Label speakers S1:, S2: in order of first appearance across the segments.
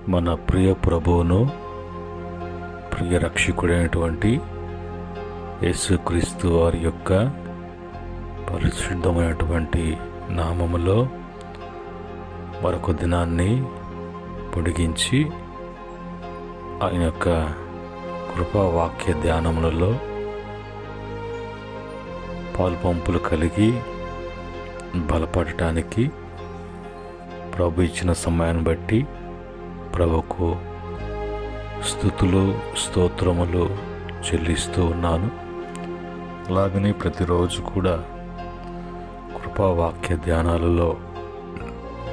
S1: మన ప్రియ ప్రభువును ప్రియ రక్షకుడైనటువంటి యేసుక్రీస్తు వారి యొక్క పరిశుద్ధమైనటువంటి నామములో మరొక దినాన్ని పొడిగించి ఆయన యొక్క కృపావాక్య ధ్యానములలో పాలుపంపులు కలిగి బలపడటానికి ప్రభు ఇచ్చిన సమయాన్ని బట్టి ప్రభుకు స్తుతులు స్తోత్రములు చెల్లిస్తూ ఉన్నాను. అలాగనే ప్రతిరోజు కూడా కృపావాక్య ధ్యానాలలో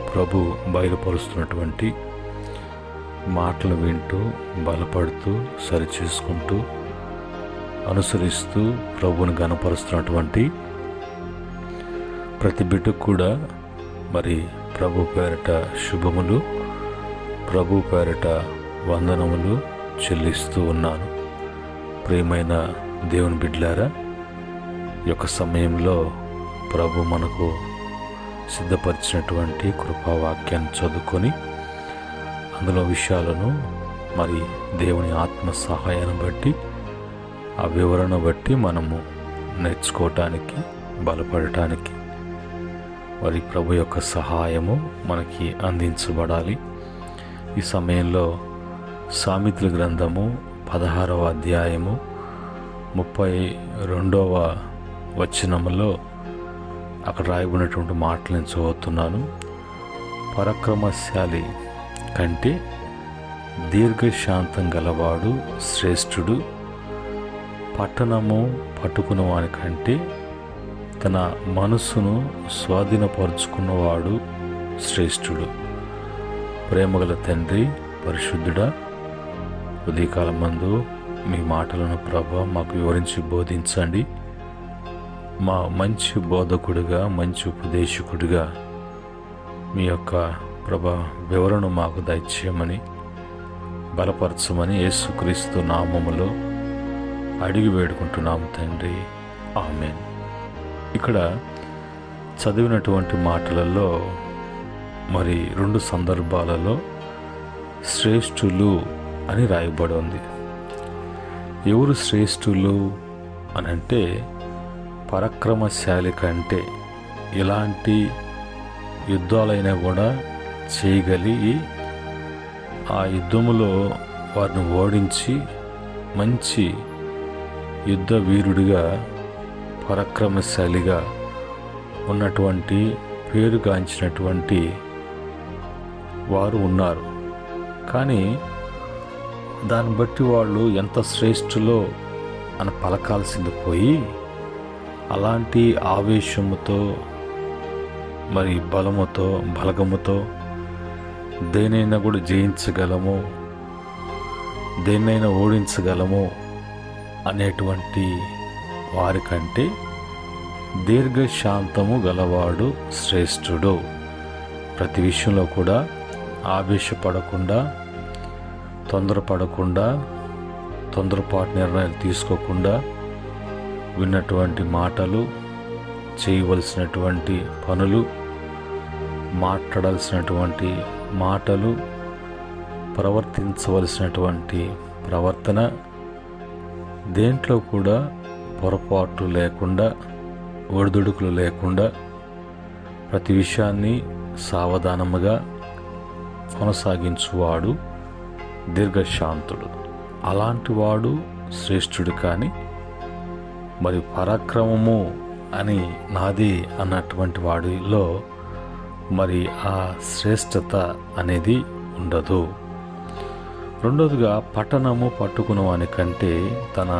S1: ప్రభు బయలుపరుస్తున్నటువంటి మాటలు వింటూ బలపడుతూ సరిచేసుకుంటూ అనుసరిస్తూ ప్రభువుని ఘనపరుస్తున్నటువంటి ప్రతి బిడ్డకు కూడా మరి ప్రభు పేరట శుభములు, ప్రభు పేరట వందనములు చెల్లిస్తూ ఉన్నాను. ప్రియమైన దేవుని బిడ్డలారా, ఈ యొక్క సమయంలో ప్రభు మనకు సిద్ధపరిచినటువంటి కృపావాక్యాన్ని చదువుకొని అందులో విషయాలను మరి దేవుని ఆత్మ సహాయాన్ని బట్టి ఆ వివరణ బట్టి మనము నేర్చుకోవటానికి బలపడటానికి మరి ప్రభు యొక్క సహాయము మనకి అందించబడాలి. ఈ సమయంలో సామెతల గ్రంథము 16వ అధ్యాయము 32వ వచనములో అక్కడ రాయబడినటువంటి మాటలు నేను చదువుతున్నాను. పరాక్రమశాలి కంటే దీర్ఘశాంతం గలవాడు శ్రేష్ఠుడు, పట్టణము పట్టుకున్నవాని కంటే తన మనసును స్వాధీనపరుచుకున్నవాడు శ్రేష్ఠుడు. ప్రేమగల తండ్రి, పరిశుద్ధుడా, ఉదయకాలం మందు మీ మాటలను ప్రభా మాకు వివరించి బోధించండి. మా మంచి బోధకుడిగా, మంచి ఉపదేశకుడిగా మీ యొక్క ప్రభా వివరణ మాకు దయచేయమని బలపరచమని యేసుక్రీస్తు నామములో అడిగి వేడుకుంటున్నాము తండ్రి, ఆమేన్. ఇక్కడ చదివినటువంటి మాటలలో మరి 2 సందర్భాలలో శ్రేష్ఠులు అని రాయబడి ఉంది. ఎవరు శ్రేష్ఠులు అని అంటే పరాక్రమశాలి కంటే ఎలాంటి యుద్ధాలైనా కూడా చేయగలిగి ఆ యుద్ధములో వారిని ఓడించి మంచి యుద్ధ వీరుడిగా పరాక్రమశాలిగా ఉన్నటువంటి పేరుగాంచినటువంటి వారు ఉన్నారు. కానీ దాన్ని బట్టి వాళ్ళు ఎంత శ్రేష్ఠులో అని పలకాల్సింది పోయి అలాంటి ఆవేశముతో మరి బలముతో బలగముతో దేనైనా కూడా జయించగలము, దేన్నైనా ఓడించగలము అనేటువంటి వారికంటే దీర్ఘశాంతము గలవాడు శ్రేష్ఠుడు. ప్రతి విషయంలో కూడా ఆవేశపడకుండా, తొందరపడకుండా, తొందరపాటు నిర్ణయాలు తీసుకోకుండా విన్నటువంటి మాటలు, చేయవలసినటువంటి పనులు, మాట్లాడాల్సినటువంటి మాటలు, ప్రవర్తించవలసినటువంటి ప్రవర్తన దేంట్లో కూడా పొరపాటు లేకుండా, ఒడిదుడుకులు లేకుండా ప్రతి విషయాన్ని సావధానముగా కొనసాగించువాడు దీర్ఘశాంతుడు. అలాంటి వాడు శ్రేష్ఠుడు. కానీ మరి పరాక్రమము అని నాది అన్నటువంటి వాడిలో మరి ఆ శ్రేష్టత అనేది ఉండదు. రెండోదిగా పట్టణము పట్టుకున్నవాని కంటే తన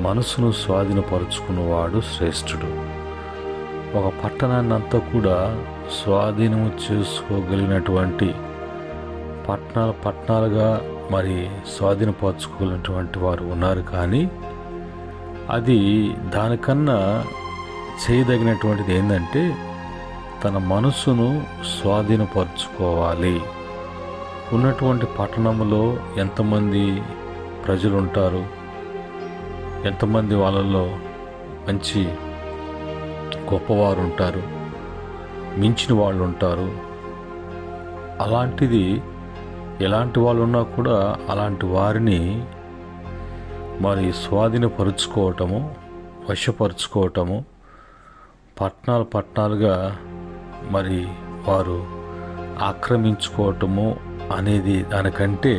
S1: మనసును స్వాధీనపరుచుకున్నవాడు శ్రేష్ఠుడు. ఒక పట్టణాన్ని అంతా కూడా స్వాధీనము చేసుకోగలిగినటువంటి పట్టణాలుగా మరి స్వాధీనపరచుకోగలిగినటువంటి వారు ఉన్నారు. కానీ అది దానికన్నా చేయదగినటువంటిది ఏంటంటే తన మనసును స్వాధీనపరచుకోవాలి. ఉన్నటువంటి పట్టణంలో ఎంతమంది ప్రజలు ఉంటారు, ఎంతమంది వాళ్ళల్లో మంచి గొప్పవారు ఉంటారు, మించిన వాళ్ళు ఉంటారు. అలాంటిది ఎలాంటి వాళ్ళు ఉన్నా కూడా అలాంటి వారిని మరి స్వాధీనపరుచుకోవటము, వశపరుచుకోవటము, పట్టణాలుగా మరి వారు ఆక్రమించుకోవటము అనేది దానికంటే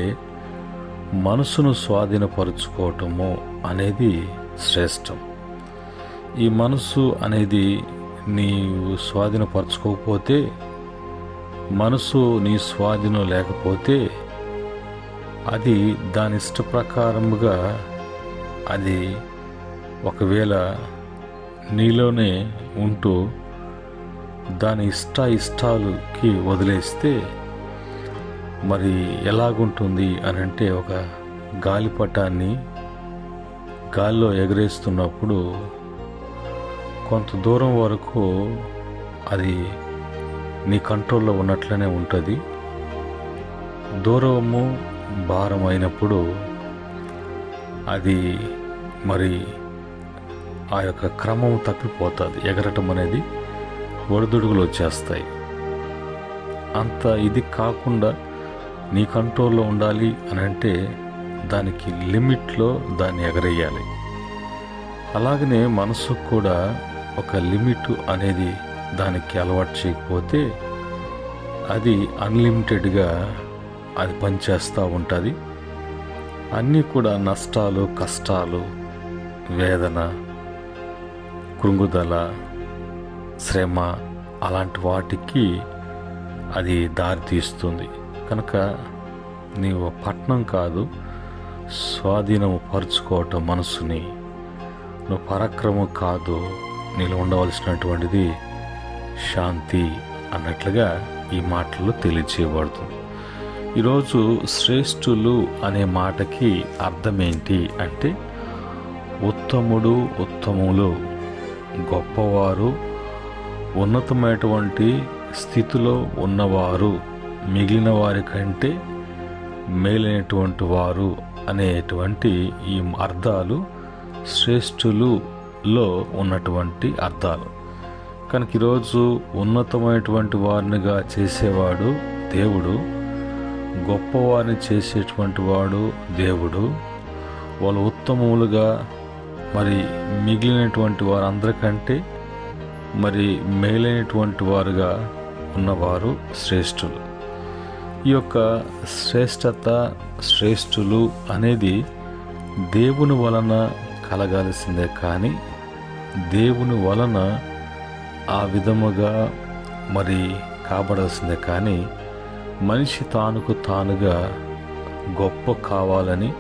S1: మనసును స్వాధీనపరుచుకోవటము అనేది శ్రేష్టం. ఈ మనసు అనేది నీవు స్వాధీనపరచుకోకపోతే, మనసు నీ స్వాధీనం లేకపోతే అది దాని ఇష్ట ప్రకారముగా అది ఒకవేళ నీలోనే ఉంటూ దాని ఇష్టాలకి వదిలేస్తే మరి ఎలాగుంటుంది అని అంటే, ఒక గాలిపటాన్ని గాలిలో ఎగరేస్తున్నప్పుడు కొంత దూరం వరకు అది నీ కంట్రోల్లో ఉన్నట్లనే ఉంటుంది. దూరము భారమైనప్పుడు అది మరి ఆ యొక్క క్రమం తప్పిపోతుంది. ఎగరటం అనేది ఒడిదుడుగులు వచ్చేస్తాయి. అంత ఇది కాకుండా నీ కంట్రోల్లో ఉండాలి అని అంటే దానికి లిమిట్లో దాన్ని ఎగరేయాలి. అలాగనే మనసుకు కూడా ఒక లిమిట్ అనేది దానికి అలవాటు చేయకపోతే అది అన్లిమిటెడ్గా అది పనిచేస్తూ ఉంటుంది. అన్నీ కూడా నష్టాలు, కష్టాలు, వేదన, కృంగుదల, శ్రమ అలాంటి వాటికి అది దారితీస్తుంది. కనుక నీవు పట్నం కాదు, స్వాధీనము పరుచుకోవటం మనసుని. నువ్వు పరాక్రమం కాదు, నీలో ఉండవలసినటువంటిది శాంతి అన్నట్లుగా ఈ మాటల్లో తెలియచేయబడుతుంది. ఈరోజు శ్రేష్ఠులు అనే మాటకి అర్థం ఏంటి అంటే, ఉత్తముడు, ఉత్తములు, గొప్పవారు, ఉన్నతమైనటువంటి స్థితిలో ఉన్నవారు, మిగిలిన వారి కంటే మేలైనటువంటి వారు అనేటువంటి ఈ అర్థాలు శ్రేష్ఠులులో ఉన్నటువంటి అర్థాలు. కనుక ఈరోజు ఉన్నతమైనటువంటి వారినిగా చేసేవాడు దేవుడు, గొప్పవారిని చేసేటువంటి వాడు దేవుడు. వాళ్ళు ఉత్తమములుగా మరి మిగిలినటువంటి వారందరికంటే మరి మేలైనటువంటి వారుగా ఉన్నవారు శ్రేష్ఠులు. ఈ యొక్క శ్రేష్టత, శ్రేష్ఠులు అనేది దేవుని వలన కలగాల్సిందే, కానీ దేవుని వలన ఆ విధముగా మరి కాబడాల్సిందే. కానీ మనిషి తానుకు తానుగా గొప్ప కావాలని,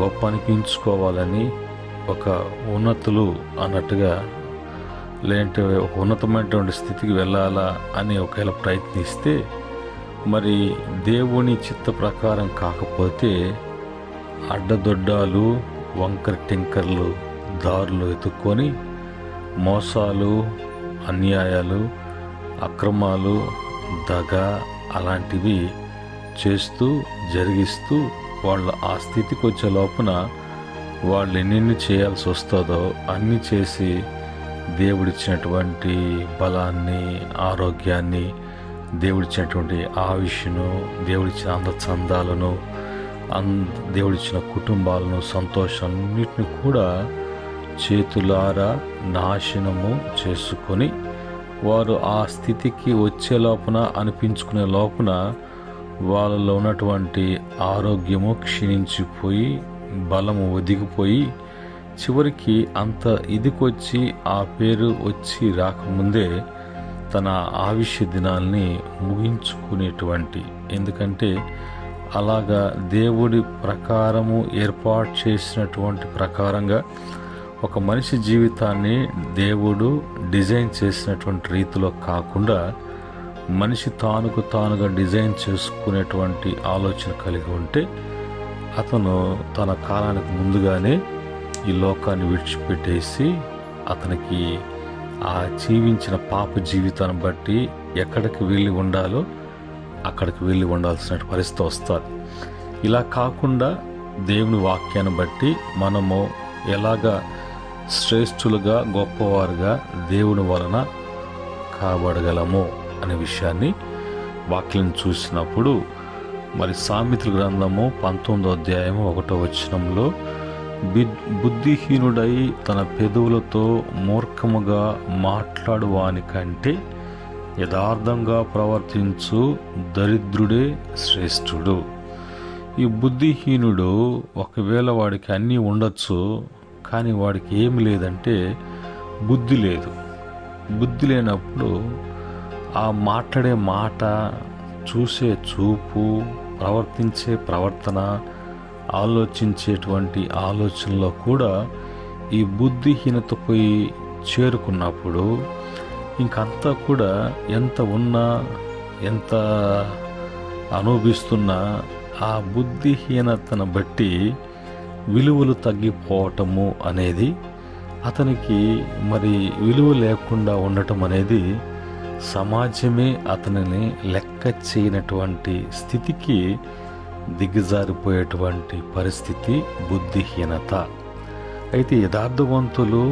S1: గొప్ప అనిపించుకోవాలని, ఒక ఉన్నతులు అన్నట్టుగా లేదంటే ఒక ఉన్నతమైనటువంటి స్థితికి వెళ్ళాలా అని ఒకవేళ ప్రయత్నిస్తే మరి దేవుని చిత్త ప్రకారం కాకపోతే అడ్డదొడ్డాలు, వంకర టింకర్లు దారులు ఎత్తుక్కొని మోసాలు, అన్యాయాలు, అక్రమాలు, దగ అలాంటివి చేస్తూ జరిగిస్తూ వాళ్ళు ఆ స్థితికి వచ్చే లోపున వాళ్ళు ఎన్నెన్ని చేయాల్సి వస్తుందో అన్నీ చేసి దేవుడిచ్చినటువంటి బలాన్ని, ఆరోగ్యాన్ని, దేవుడిచ్చినటువంటి ఆయుష్ను, దేవుడిచ్చిన అందచందాలను, దేవుడిచ్చిన కుటుంబాలను, సంతోషాన్నిటిని కూడా చేతులారా నాశనము చేసుకొని వారు ఆ స్థితికి వచ్చే లోపున, అనిపించుకునే లోపున వాళ్ళలో ఉన్నటువంటి ఆరోగ్యము క్షీణించిపోయి, బలము ఒదిగిపోయి, చివరికి అంత ఇదికొచ్చి ఆ పేరు వచ్చి రాకముందే తన ఆయుష్య దినాల్ని ముగించుకునేటువంటి, ఎందుకంటే అలాగా దేవుడి ప్రకారము ఏర్పాటు చేసినటువంటి ప్రకారంగా ఒక మనిషి జీవితాన్ని దేవుడు డిజైన్ చేసినటువంటి రీతిలో కాకుండా మనిషి తానుకు తానుగా డిజైన్ చేసుకునేటువంటి ఆలోచన కలిగి ఉంటే అతను తన కాలానికి ముందుగానే ఈ లోకాన్ని విడిచిపెట్టేసి అతనికి ఆ జీవించిన పాప జీవితాన్ని బట్టి ఎక్కడికి వెళ్ళి ఉండాలో అక్కడికి వెళ్ళి ఉండాల్సిన పరిస్థితి వస్తుంది. ఇలా కాకుండా దేవుని వాక్యాన్ని బట్టి మనము ఎలాగా శ్రేష్ఠులుగా, గొప్పవారుగా దేవుని వలన కాబడగలము అనే విషయాన్ని వాక్యం చూసినప్పుడు మరి సామెతల గ్రంథము 19వ అధ్యాయము 1వ వచనంలో, బుద్ధిహీనుడై తన పెదవులతో మూర్ఖముగా మాట్లాడువాని కంటే యథార్థంగా ప్రవర్తించు దరిద్రుడే శ్రేష్ఠుడు. ఈ బుద్ధిహీనుడు ఒకవేళ వాడికి అన్నీ ఉండొచ్చు, కానీ వాడికి ఏమి లేదంటే బుద్ధి లేదు. బుద్ధి లేనప్పుడు ఆ మాట్లాడే మాట, చూసే చూపు, ప్రవర్తించే ప్రవర్తన, ఆలోచించేటువంటి ఆలోచనలో కూడా ఈ బుద్ధిహీనత పోయి చేరుకున్నప్పుడు ఇంకంతా కూడా ఎంత ఉన్నా, ఎంత అనుభవిస్తున్నా ఆ బుద్ధిహీనతను బట్టి విలువలు తగ్గిపోవటము అనేది, అతనికి మరి విలువ లేకుండా ఉండటం అనేది, సమాజమే అతనిని లెక్క చేయనటువంటి స్థితికి దిగజారిపోయేటువంటి పరిస్థితి బుద్ధిహీనత. అయితే యథార్థవంతులు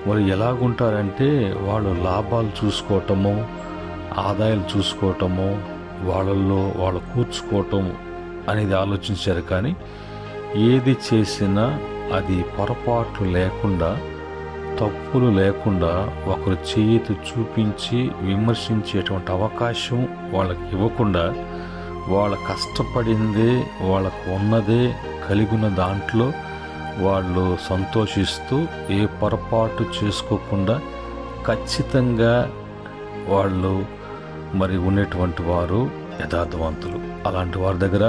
S1: వాళ్ళు ఎలాగుంటారంటే, వాళ్ళు లాభాలు చూసుకోవటము, ఆదాయాలు చూసుకోవటము, వాళ్ళల్లో వాళ్ళు కూర్చుకోవటం అనేది ఆలోచించారు. కానీ ఏది చేసినా అది పొరపాట్లు లేకుండా, తప్పులు లేకుండా ఒకరు చేతి చూపించి విమర్శించేటువంటి అవకాశం వాళ్ళకి ఇవ్వకుండా, వాళ్ళ కష్టపడిందే, వాళ్ళకు ఉన్నదే, కలిగిన దాంట్లో వాళ్ళు సంతోషిస్తూ ఏ పొరపాటు చేసుకోకుండా ఖచ్చితంగా వాళ్ళు మరి ఉండేటువంటి వారు యథార్థవంతులు. అలాంటి వారి దగ్గర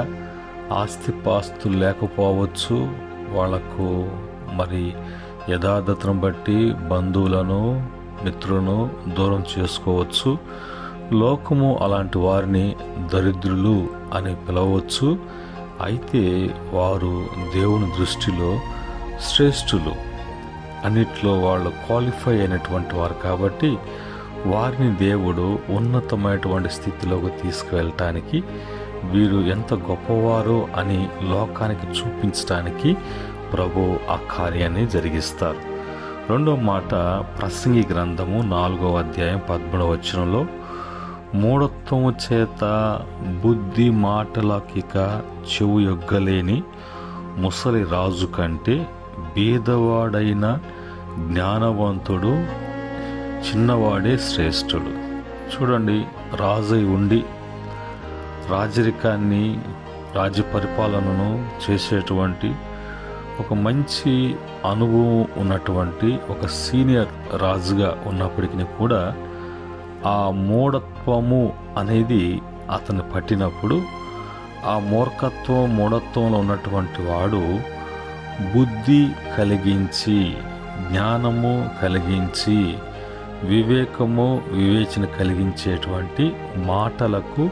S1: ఆస్తిపాస్తులు లేకపోవచ్చు, వాళ్లకు మరి యథార్థతను బట్టి బంధువులను, మిత్రులను దూరం చేసుకోవచ్చు. లోకము అలాంటి వారిని దరిద్రులు అని పిలవచ్చు. అయితే వారు దేవుని దృష్టిలో శ్రేష్ఠులు, అన్నిట్లో వాళ్ళు క్వాలిఫై అయినటువంటి వారు కాబట్టి వారిని దేవుడు ఉన్నతమైనటువంటి స్థితిలోకి తీసుకువెళ్ళటానికి, వీరు ఎంత గొప్పవారు అని లోకానికి చూపించడానికి ప్రభు ఆ కార్యాన్ని జరిగిస్తారు. రెండో మాట, ప్రసంగి గ్రంథము 4వ అధ్యాయం 13వ వచనంలో, మూఢత్వము చేత బుద్ధి మాటలకిక చెవు యొగ్గలేని ముసలి రాజు కంటే బీదవాడైన జ్ఞానవంతుడు చిన్నవాడే శ్రేష్ఠుడు. చూడండి, రాజై ఉండి రాజరికాన్ని, రాజ్య పరిపాలనను చేసేటువంటి ఒక మంచి అనుభవం ఉన్నటువంటి ఒక సీనియర్ రాజుగా ఉన్నప్పటికీ కూడా ఆ మూఢత్వము అనేది అతను పట్టినప్పుడు, ఆ మూఢత్వంలో ఉన్నటువంటి వాడు బుద్ధి కలిగించి, జ్ఞానము కలిగించి, వివేచన కలిగించేటువంటి మాటలకు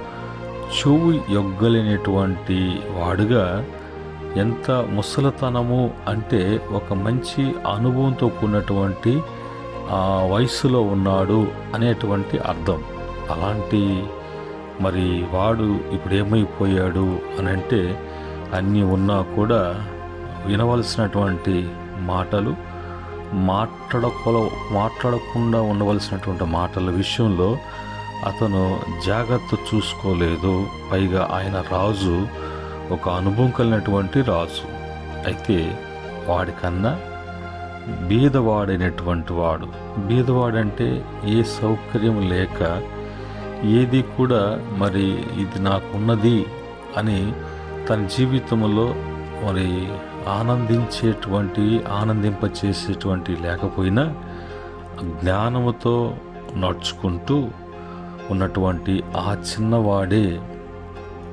S1: చెవు యొగ్గలేనటువంటి వాడుగా, ఎంత ముసలితనము అంటే ఒక మంచి అనుభవంతో కూడినటువంటి వయసులో ఉన్నాడు అనేటువంటి అర్థం. అలాంటి మరి వాడు ఇప్పుడు ఏమైపోయాడు అని అంటే, అన్నీ ఉన్నా కూడా వినవలసినటువంటి మాటలు మాట్లాడకుండా ఉండవలసినటువంటి మాటల విషయంలో అతను జాగ్రత్త చూసుకోలేదు. పైగా ఆయన రాజు ఒక అనుభవం కలిగినటువంటి రాజు. అయితే వాడికన్నా బీదవాడైనటువంటి వాడు, బీదవాడంటే ఏ సౌకర్యం లేక, ఏది కూడా మరి ఇది నాకున్నది అని తన జీవితంలో మరి ఆనందింపచేసేటువంటి లేకపోయినా జ్ఞానముతో నడుచుకుంటూ ఉన్నటువంటి ఆ చిన్నవాడే,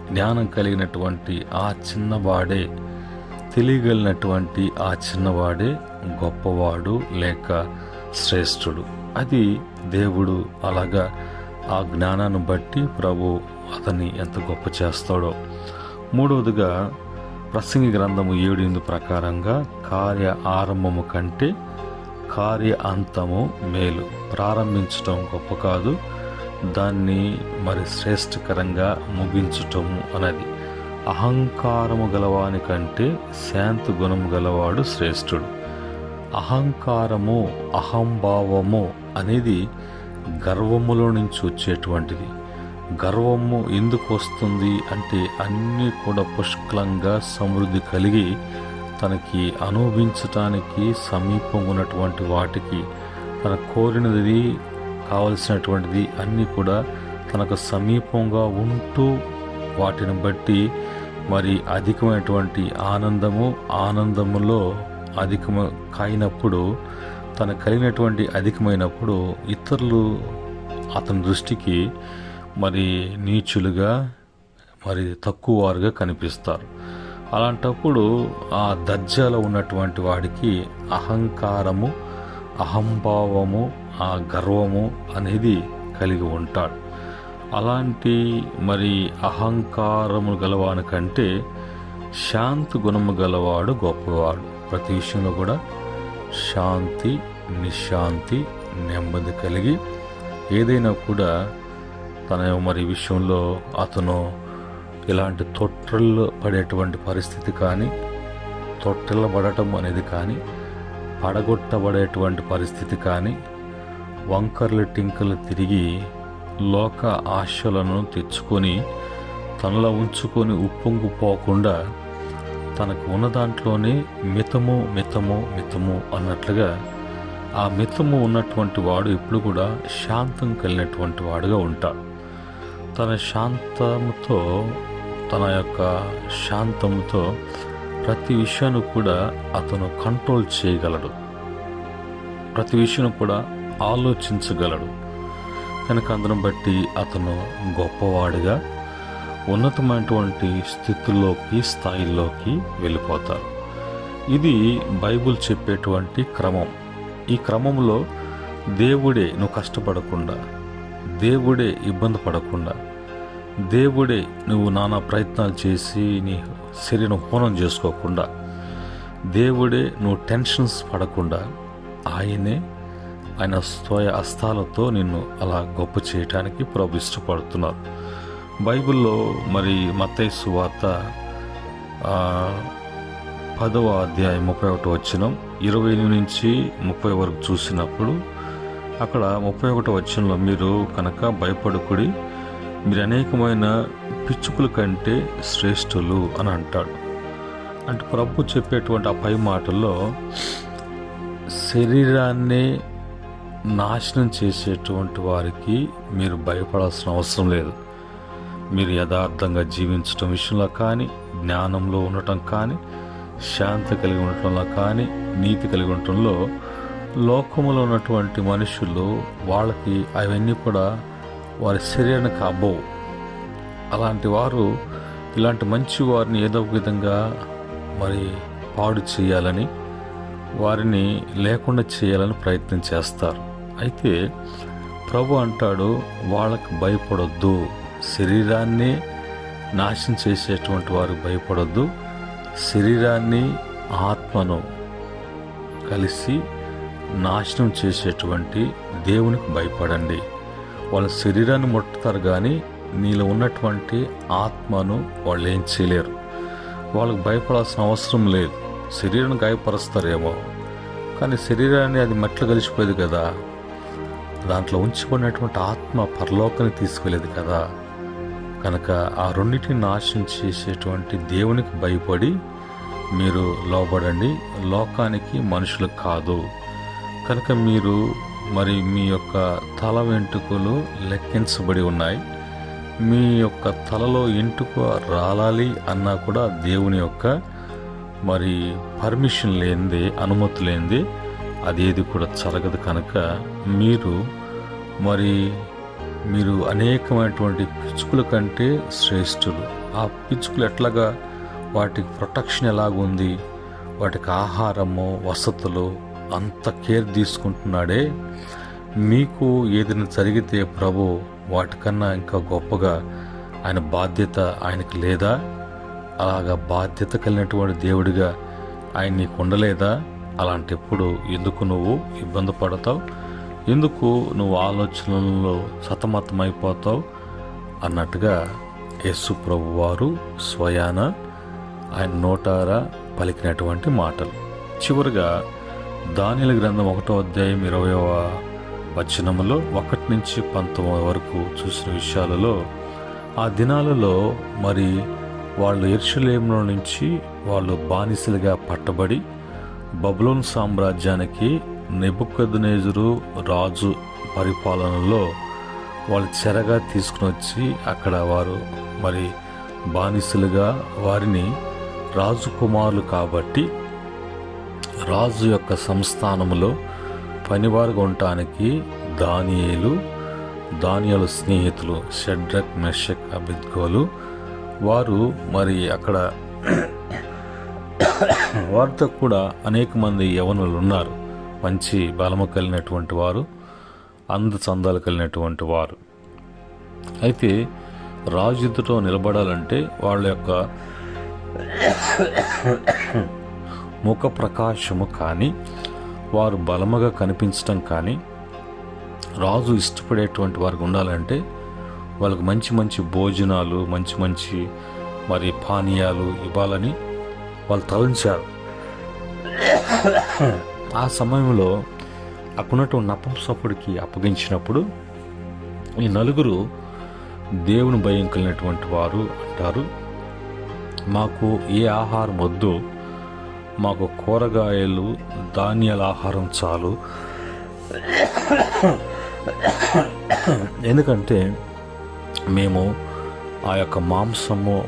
S1: జ్ఞానం కలిగినటువంటి ఆ చిన్నవాడే, తెలియగలిగినటువంటి ఆ చిన్నవాడే గొప్పవాడు లేక శ్రేష్ఠుడు. అది దేవుడు అలాగా ఆ జ్ఞానాన్ని బట్టి ప్రభు అతన్ని ఎంత గొప్ప చేస్తాడో. మూడవదిగా, ప్రసంగి గ్రంథము 7:8 ప్రకారంగా, కార్య ఆరంభము కంటే కార్య అంతము మేలు. ప్రారంభించటం గొప్ప కాదు, దాన్ని మరి శ్రేష్టకరంగా ముగించటము అన్నది. అహంకారము గలవాని కంటే శాంతి గుణము గలవాడు శ్రేష్ఠుడు. అహంకారము, అహంభావము అనేది గర్వములో నుంచి వచ్చేటువంటిది. గర్వము ఎందుకు వస్తుంది అంటే అన్నీ కూడా పుష్కలంగా సమృద్ధి కలిగి తనకి అనుభవించటానికి సమీపం ఉన్నటువంటి వాటికి తన కోరినది కావలసినటువంటిది అన్నీ కూడా తనకు సమీపంగా ఉంటూ వాటిని బట్టి మరి అధికమైనటువంటి ఆనందములో కాయినప్పుడు తనకు కలిగినటువంటి అధికమైనప్పుడు ఇతరులు అతని దృష్టికి మరి నీచులుగా మరి తక్కువ వారుగా కనిపిస్తారు. అలాంటప్పుడు ఆ దర్జాలో ఉన్నటువంటి వాడికి అహంకారము, అహంభావము, ఆ గర్వము అనేది కలిగి ఉంటాడు. అలాంటి మరి అహంకారము గలవాని కంటే శాంతి గుణము గలవాడు గొప్పవాడు. ప్రతి విషయంలో కూడా శాంతి, నిశాంతి, నెమ్మది కలిగి ఏదైనా కూడా తన మరి విషయంలో అతను ఇలాంటి తొట్టిల్లు పడేటువంటి పరిస్థితి కానీ, తొట్టిల్లబడటం అనేది కానీ, పడగొట్టబడేటువంటి పరిస్థితి కానీ, వంకర్లు టింకర్లు తిరిగి లోక ఆశలను తెచ్చుకొని తనలో ఉంచుకొని ఉప్పొంగిపోకుండా తనకు ఉన్న దాంట్లోనే మితము మితము మితము అన్నట్లుగా ఆ మితము ఉన్నటువంటి వాడు ఎప్పుడు కూడా శాంతం కలిగినటువంటి వాడుగా ఉంటాడు. తన శాంతముతో, తన యొక్క శాంతముతో ప్రతి విషయాన్ని కూడా అతను కంట్రోల్ చేయగలడు, ప్రతి విషయం కూడా ఆలోచించగలడు. కనుక అందరం బట్టి అతను గొప్పవాడిగా ఉన్నతమైనటువంటి స్థితుల్లోకి, స్థాయిల్లోకి వెళ్ళిపోతారు. ఇది బైబిల్ చెప్పేటువంటి క్రమం. ఈ క్రమంలో దేవుడే నువ్వు కష్టపడకుండా, దేవుడే ఇబ్బంది పడకుండా, దేవుడే నువ్వు నానా ప్రయత్నాలు చేసి నీ శరీరం హోనం చేసుకోకుండా, దేవుడే నువ్వు టెన్షన్స్ పడకుండా ఆయన స్వయ హస్తాలతో నిన్ను అలా గొప్ప చేయటానికి ప్రభు ఇష్టపడుతున్నారు. బైబిల్లో మరి మత్తయి సువార్త 10వ అధ్యాయం 31 వచనం 20 నుంచి 30 వరకు చూసినప్పుడు అక్కడ 31 వచనంలో మీరు కనుక భయపడకుడి, మీరు అనేకమైన పిచ్చుకుల కంటే శ్రేష్ఠులు అని అంటాడు. అంటే ప్రభు చెప్పేటువంటి ఆ పై మాటల్లో శరీరాన్నే నాశనం చేసేటువంటి వారికి మీరు భయపడాల్సిన అవసరం లేదు. మీరు యథార్థంగా జీవించటం విషయంలో కానీ, జ్ఞానంలో ఉండటం కానీ, శాంతి కలిగి ఉండటంలో కానీ, నీతి కలిగి ఉండటంలో లోకములో ఉన్నటువంటి మనుషులు వాళ్ళకి అవన్నీ కూడా వారి శరీరానికి అబ్బవు. అలాంటి వారు ఇలాంటి మంచి వారిని ఏదో ఒక విధంగా మరి పాడు చేయాలని, వారిని లేకుండా చేయాలని ప్రయత్నం చేస్తారు. అయితే ప్రభు అంటాడు, వాళ్ళకు భయపడొద్దు, శరీరాన్ని నాశనం చేసేటువంటి వారు భయపడొద్దు, శరీరాన్ని ఆత్మను కలిసి నాశనం చేసేటువంటి దేవునికి భయపడండి. వాళ్ళ శరీరాన్ని ముట్టుతారు కానీ నీలో ఉన్నటువంటి ఆత్మను వాళ్ళు ఏం చేయలేరు. వాళ్ళకు భయపడాల్సిన అవసరం లేదు. శరీరాన్ని గాయపరుస్తారేమో కానీ శరీరాన్ని అది మట్టిలో కలిసిపోయేది కదా, దాంట్లో ఉంచిపోయినటువంటి ఆత్మ పరలోకానికి తీసుకెళ్ళేది కదా. కనుక ఆ రెండింటిని నాశనం చేసేటువంటి దేవునికి భయపడి మీరు లోబడండి, లోకానికి, మనుషులకు కాదు. కనుక మీరు మరి మీ యొక్క తల వెంట్రుకలు లెక్కించబడి ఉన్నాయి. మీ యొక్క తలలో ఎంటుక రాలాలి అన్నా కూడా దేవుని యొక్క మరి పర్మిషన్ లేనిదే, అనుమతి లేనిదే అదేది కూడా జరగదు. కనుక మీరు అనేకమైనటువంటి పిచ్చుకుల కంటే శ్రేష్ఠులు. ఆ పిచ్చుకలు ఎట్లాగా, వాటికి ప్రొటెక్షన్ ఎలాగుంది, వాటికి ఆహారము, వసతులు అంత కేర్ తీసుకుంటున్నాడే. మీకు ఏదైనా జరిగితే ప్రభు వాటికన్నా ఇంకా గొప్పగా ఆయన బాధ్యత ఆయనకి లేదా? అలాగా బాధ్యత కలిగినటువంటి దేవుడిగా ఆయన నీకు ఉండలేదా? అలాంటప్పుడు ఎందుకు నువ్వు ఇబ్బంది పడతావు, ఎందుకు నువ్వు ఆలోచనల్లో సతమతమైపోతావు అన్నట్టుగా యేసు ప్రభు వారు స్వయాన ఆయన నోటారా పలికినటువంటి మాటలు. చివరిగా దానియేలు గ్రంథం 1వ అధ్యాయం 20వ వచనములో 1 నుంచి 19 వరకు చూసిన విషయాలలో, ఆ దినాలలో మరి వాళ్ళు యెరూషలేములో నుంచి వాళ్ళు బానిసలుగా పట్టబడి బబులోను సామ్రాజ్యానికి నెబుకద్నెజరు రాజు పరిపాలనలో వాళ్ళు చెరగా తీసుకుని వచ్చి అక్కడ వారు మరి బానిసలుగా వారిని రాజు కుమారులు కాబట్టి రాజు యొక్క సంస్థానములో పనివారుగా ఉండటానికి దానియేలు స్నేహితులు షడ్రక్ మెషక్ అబేద్నెగోలు వారు మరి అక్కడ వారితో కూడా అనేక మంది యవనులు ఉన్నారు. మంచి బలము కలిగినటువంటి వారు, అందచందాలు కలిగినటువంటి వారు. అయితే రాజు ఎదుట నిలబడాలంటే వాళ్ళ యొక్క ముఖ ప్రకాశము కానీ, వారు బలముగా కనిపించడం కానీ, రాజు ఇష్టపడేటువంటి వారికి ఉండాలంటే వాళ్ళకి మంచి మంచి భోజనాలు, మంచి మంచి మరి పానీయాలు ఇవ్వాలని వాళ్ళు తలంచారు. ఆ సమయంలో అక్కడున్నటువంటి నపుంసకుడికి అప్పగించినప్పుడు ఈ నలుగురు దేవుని భయం కలిగినటువంటి వారు అంటారు, మాకు ఏ ఆహారం వద్దు, మాకు కూరగాయలు ధాన్యాల ఆహారం చాలు, ఎందుకంటే మేము ఆ యొక్క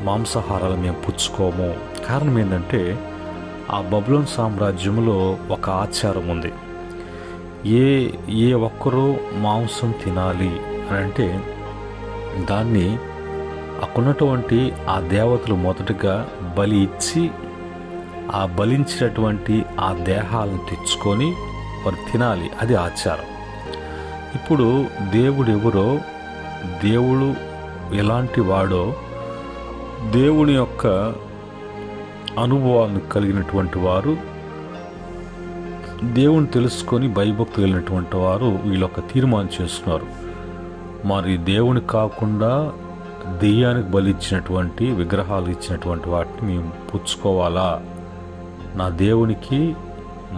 S1: మాంసాహారాలు మేము పుచ్చుకోము. కారణం ఏంటంటే ఆ బబులోను సామ్రాజ్యంలో ఒక ఆచారం ఉంది. ఏ ఒక్కరూ మాంసం తినాలి అని అంటే దాన్ని అక్కడున్నటువంటి ఆ దేవతలు మొదటగా బలి ఇచ్చి ఆ బలించినటువంటి ఆ దేహాలను తెచ్చుకొని వారు తినాలి. అది ఆచారం. ఇప్పుడు దేవుడు ఎవరో, దేవుడు ఎలాంటి వాడో, దేవుని యొక్క అనుభవాలను కలిగినటువంటి వారు, దేవుని తెలుసుకొని భయభక్తి కలిగినటువంటి వారు వీళ్ళొక తీర్మానం చేసుకున్నారు. మరి దేవుని కాకుండా దెయ్యానికి బలి ఇచ్చినటువంటి విగ్రహాలు ఇచ్చినటువంటి వాటిని మేము పుచ్చుకోవాలా? నా దేవునికి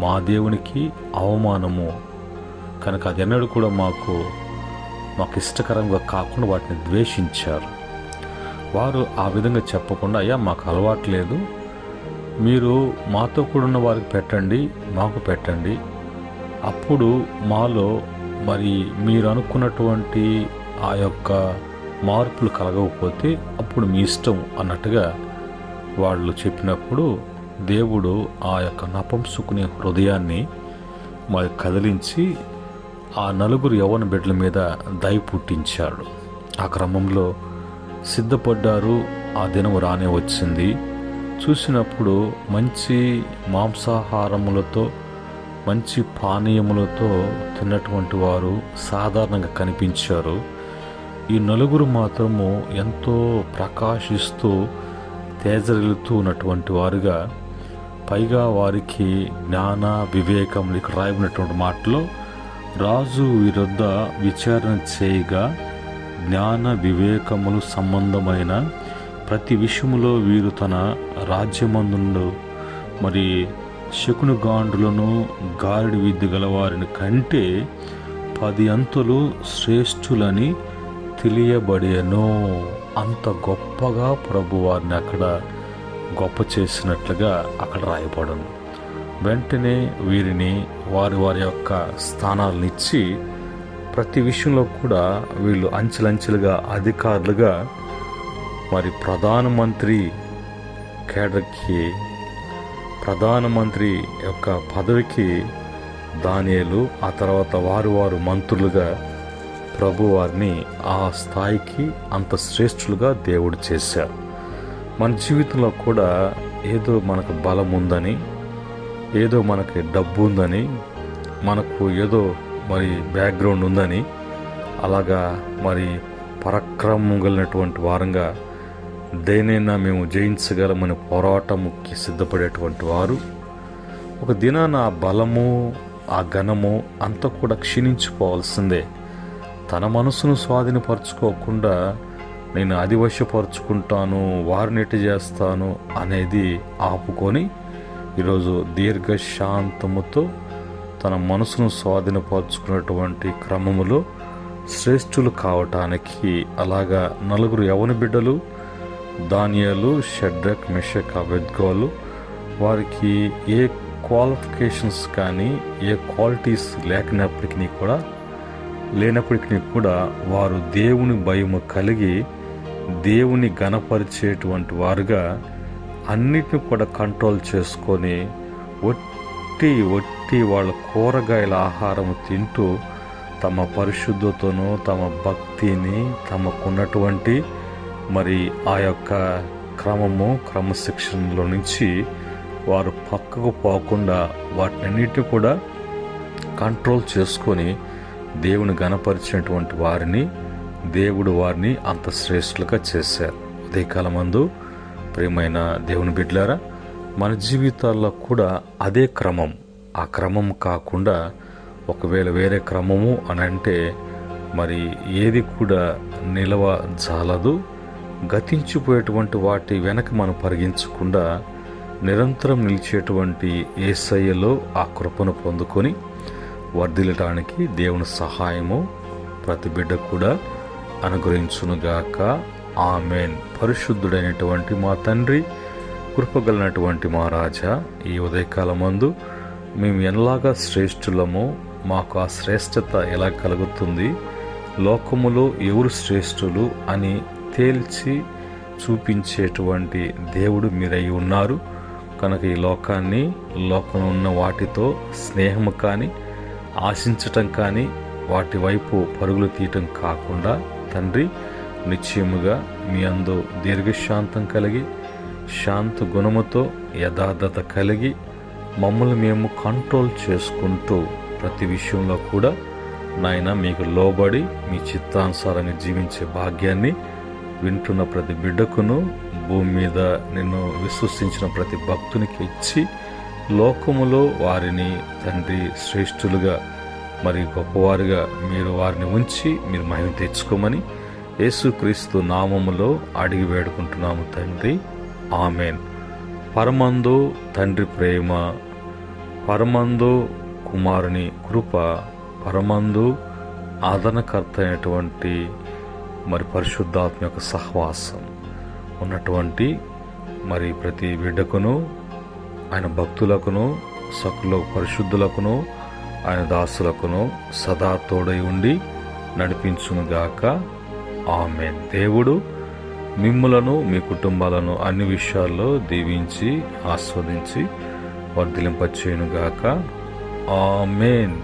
S1: మా దేవునికి అవమానము కనుక అది ఎన్నడూ కూడా మాకు ఇష్టకరంగా కాకుండా వాటిని ద్వేషించారు. వారు ఆ విధంగా చెప్పకుండా, అయ్యా మాకు అలవాటు లేదు, మీరు మాతో కూడా ఉన్న వారికి పెట్టండి, మాకు పెట్టండి, అప్పుడు మాలో మరి మీరు అనుకున్నటువంటి ఆ యొక్క మార్పులు కలగకపోతే అప్పుడు మీ ఇష్టం అన్నట్టుగా వాళ్ళు చెప్పినప్పుడు దేవుడు ఆ యొక్క నపుంసకుని హృదయాన్ని మరి కదిలించి ఆ నలుగురు యవ్వన బిడ్డల మీద దయ పుట్టించాడు. ఆ క్రమంలో సిద్ధపడ్డారు. ఆ దినం రానే వచ్చింది. చూసినప్పుడు మంచి మాంసాహారములతో మంచి పానీయములతో తిన్నటువంటి వారు సాధారణంగా కనిపించారు. ఈ నలుగురు మాత్రము ఎంతో ప్రకాశిస్తూ తేజరిల్లుతూ ఉన్నటువంటి వారుగా, పైగా వారికి జ్ఞాన వివేకములు, ఇక్కడ రాయబడినటువంటి మాటలో రాజు వీరొద్ద విచారణ చేయగా జ్ఞాన వివేకములు సంబంధమైన ప్రతి విషయములో వీరు తన రాజ్యమందుండు మరి శకునుగాండులను గారడి విద్య గలవారిని కంటే 10 అంతులు శ్రేష్ఠులని తెలియబడేను. అంత గొప్పగా ప్రభు వారిని అక్కడ గొప్ప చేసినట్లుగా అక్కడ రాయబడను. వెంటనే వీరిని వారి యొక్క స్థానాలను ఇచ్చి ప్రతి విషయంలో కూడా వీళ్ళు అంచెలంచెలుగా అధికారులుగా మరి ప్రధానమంత్రి కేడర్కి, ప్రధానమంత్రి యొక్క పదవికి దానియేలు, ఆ తర్వాత వారు మంత్రులుగా ప్రభు వారిని ఆ స్థాయికి అంత శ్రేష్ఠులుగా దేవుడు చేశారు. మన జీవితంలో కూడా ఏదో మనకు బలం ఉందని, ఏదో మనకి డబ్బు ఉందని, మనకు ఏదో మరి బ్యాక్గ్రౌండ్ ఉందని, అలాగా మరి పరాక్రమం కలిగినటువంటి వారంగా దేనైనా మేము జయించగలమని పోరాటముకి సిద్ధపడేటువంటి వారు ఒక దినాన ఆ బలము ఆ ఘనము అంతా కూడా క్షీణించిపోవాల్సిందే. తన మనసును స్వాధీనపరచుకోకుండా నేను అది వశపరుచుకుంటాను, వారిని ఎటు చేస్తాను అనేది ఆపుకొని ఈరోజు దీర్ఘశాంతముతో తన మనసును స్వాధీనపరుచుకున్నటువంటి క్రమములో శ్రేష్ఠులు కావటానికి అలాగా 4 యవన బిడ్డలు దానియేలు, షడ్రక్, మెషక్, అబేద్నెగోలు వారికి ఏ క్వాలిఫికేషన్స్ కానీ ఏ క్వాలిటీస్ లేనప్పటికీ కూడా వారు దేవుని భయము కలిగి దేవుని ఘనపరిచేటువంటి వారుగా అన్నిటిని కూడా కంట్రోల్ చేసుకొని ఒట్టి వాళ్ళ కూరగాయల ఆహారం తింటూ తమ పరిశుద్ధతను, తమ భక్తిని, తమకున్నటువంటి మరి ఆ యొక్క క్రమశిక్షణలో నుంచి వారు పక్కకు పోకుండా వాటినన్నిటిని కూడా కంట్రోల్ చేసుకొని దేవుని ఘనపరిచినటువంటి వారిని దేవుడు వారిని అంత శ్రేష్ఠులుగా చేశారు. ఉదయకాలమందు ప్రియమైన దేవుని బిడ్డలారా, మన జీవితాల్లో కూడా అదే క్రమం, ఆ క్రమం కాకుండా ఒకవేళ వేరే క్రమము అని అంటే మరి ఏది కూడా నిలవ జాలదు. గతించిపోయేటువంటి వాటి వెనక మనం పరిగించకుండా నిరంతరం నిలిచేటువంటి యేసయ్యలో ఆ కృపను పొందుకొని వర్ధిల్లటానికి దేవుని సహాయము ప్రతి బిడ్డ కూడా అనుగ్రహించునుగాక. ఆమేన్. పరిశుద్ధుడైనటువంటి మా తండ్రి, కృపగలనటువంటి మా రాజా, ఈ ఉదయకాలమందు మేము ఎలాగా శ్రేష్ఠులమో, మాకు ఆ శ్రేష్టత ఎలా కలుగుతుంది, లోకములో ఎవరు శ్రేష్ఠులు అని తేల్చి చూపించేటువంటి దేవుడు మీరై ఉన్నారు కనుక ఈ లోకాన్ని, లోకంలో ఉన్న వాటితో స్నేహము కానీ ఆశించటం కానీ వాటి వైపు పరుగులు తీయటం కాకుండా తండ్రి నిశ్చయముగా మీ అందు దీర్ఘశాంతం కలిగి శాంత గుణముతో యథార్థత కలిగి మమ్మల్ని మేము కంట్రోల్ చేసుకుంటూ ప్రతి విషయంలో కూడా నాయన మీకు లోబడి మీ చిత్తానుసారంగా జీవించే భాగ్యాన్ని వింటున్న ప్రతి బిడ్డకును, భూమి మీద నిన్ను విశ్వసించిన ప్రతి భక్తునికి ఇచ్చి లోకములో వారిని తండ్రి శ్రేష్ఠులుగా మరి గొప్పవారుగా మీరు వారిని ఉంచి మీరు మహిమ తెచ్చుకోమని యేసుక్రీస్తు నామములో అడిగి వేడుకుంటున్నాము తండ్రి. ఆమేన్. పరమందు తండ్రి ప్రేమ, పరమందు కుమారుని కృప, పరమందు ఆదరణకర్త అయినటువంటి మరి పరిశుద్ధాత్మ యొక్క సహవాసం ఉన్నటువంటి మరి ప్రతి బిడ్డకును, ఆయన భక్తులకును, సకల పరిశుద్ధులకును, ఆయన దాసులకును సదా తోడై ఉండి నడిపించునుగాక. ఆమేన్. దేవుడు మిమ్ములను, మీ కుటుంబాలను అన్ని విషయాల్లో దీవించి ఆస్వాదించి వర్ధిలింపచేయునుగాక. ఆమేన్.